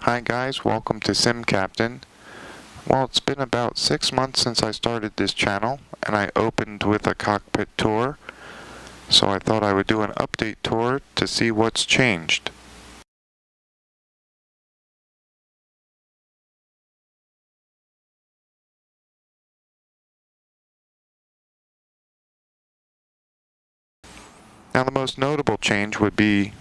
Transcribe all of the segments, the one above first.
Hi guys, welcome to Sim Captain. Well, it's been about 6 months since I started this channel, and I opened with a cockpit tour, so I thought I would do an update tour to see what's changed. Now the most notable change would be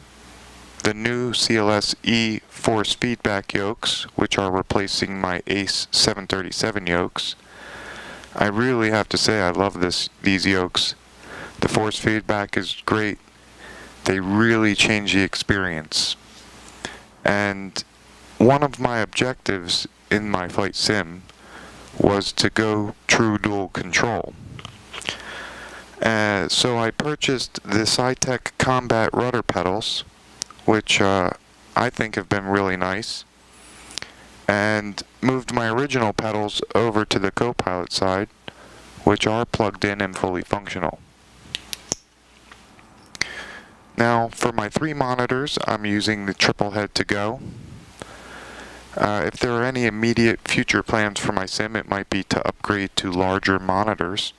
the new CLS-E force feedback yokes, which are replacing my Ace 737 yokes. I really have to say I love these yokes. The force feedback is great. They really change the experience. And one of my objectives in my flight sim was to go true dual control. So I purchased the Saitek combat rudder pedals, which I think have been really nice, and moved my original pedals over to the co-pilot side, which are plugged in and fully functional. Now for my 3 monitors, I'm using the triple head to go. If there are any immediate future plans for my sim, it might be to upgrade to larger monitors.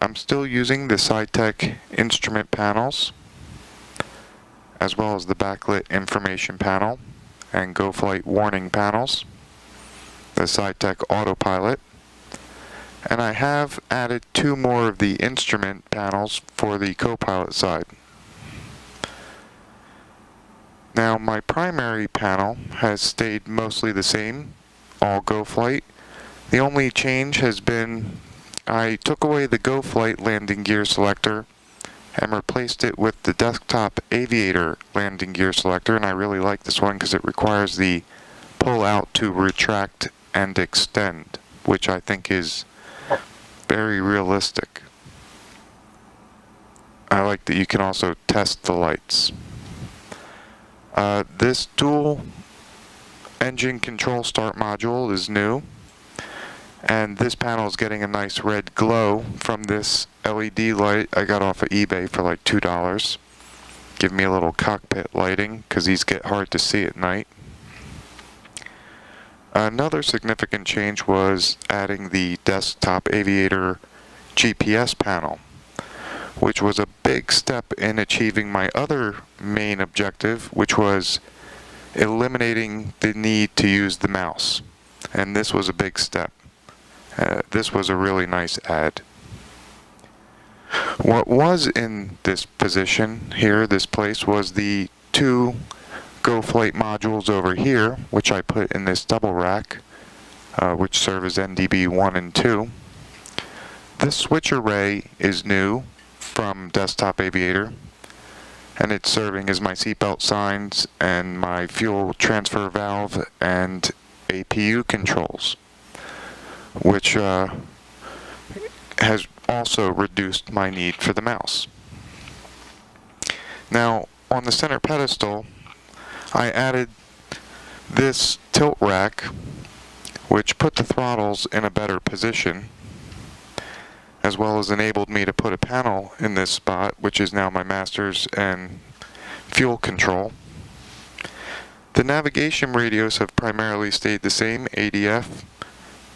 I'm still using the Saitek instrument panels, as well as the backlit information panel and GoFlight warning panels, the Saitek autopilot, and I have added 2 more of the instrument panels for the co-pilot side. Now my primary panel has stayed mostly the same, all GoFlight. The only change has been I took away the GoFlight landing gear selector and replaced it with the desktop Aviator landing gear selector, and I really like this one because it requires the pull out to retract and extend, which I think is very realistic. I like that you can also test the lights. This dual engine control start module is new, and this panel is getting a nice red glow from this LED light I got off of eBay for like $2. Give me a little cockpit lighting because these get hard to see at night. Another significant change was adding the desktop Aviator GPS panel, which was a big step in achieving my other main objective, which was eliminating the need to use the mouse. And this was a big step. This was a really nice add. What was in this position here, this place, was the 2 GoFlight modules over here, which I put in this double rack, which serve as NDB 1 and 2. This switch array is new from Desktop Aviator, and it's serving as my seatbelt signs and my fuel transfer valve and APU controls, which has also reduced my need for the mouse. Now, on the center pedestal, I added this tilt rack, which put the throttles in a better position, as well as enabled me to put a panel in this spot, which is now my masters and fuel control. The navigation radios have primarily stayed the same: ADF,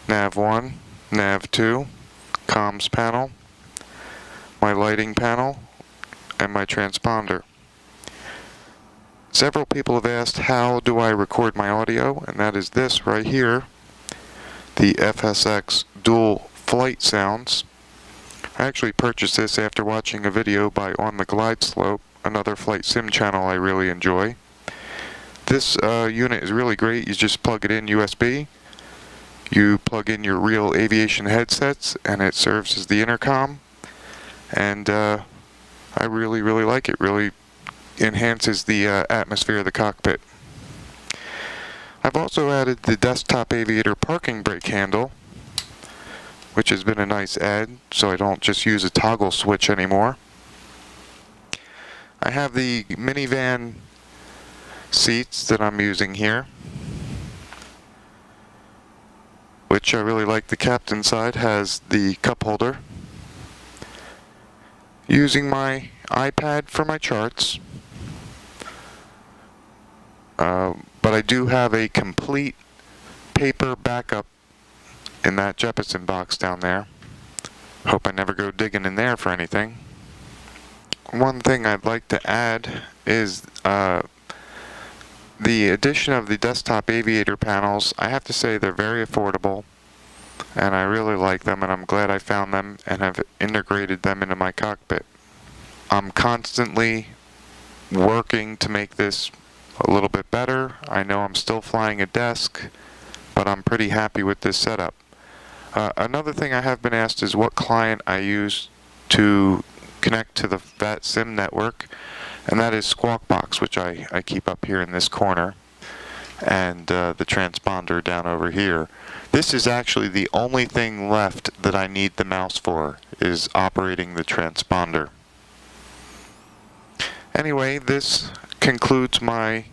Nav1, Nav2, comms panel, my lighting panel, and my transponder. Several people have asked, how do I record my audio? And that is this right here, the FSX dual flight sounds. I actually purchased this after watching a video by On the Glide Slope, another flight sim channel I really enjoy. This unit is really great. You just plug it in USB. You plug in your real aviation headsets, and it serves as the intercom. And I really like it. Really enhances the atmosphere of the cockpit. I've also added the Desktop Aviator parking brake handle, which has been a nice add, so I don't just use a toggle switch anymore. I have the Minivan Seats that I'm using here, which I really like. The captain side has the cup holder. Using my iPad for my charts, but but I do have a complete paper backup in that Jeppesen box down there. Hope I never go digging in there for anything. One thing I'd like to add is the addition of the desktop Aviator panels. I have to say they're very affordable, and I really like them, and I'm glad I found them and have integrated them into my cockpit. I'm constantly working to make this a little bit better. I know I'm still flying a desk, but I'm pretty happy with this setup. Another thing I have been asked is what client I use to connect to the Vatsim Network, and that is Squawk Box, which I keep up here in this corner, and the transponder down over here. This is actually the only thing left that I need the mouse for, is operating the transponder. Anyway, this concludes my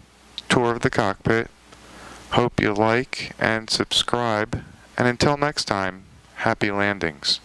tour of the cockpit. Hope you like and subscribe, and until next time, happy landings.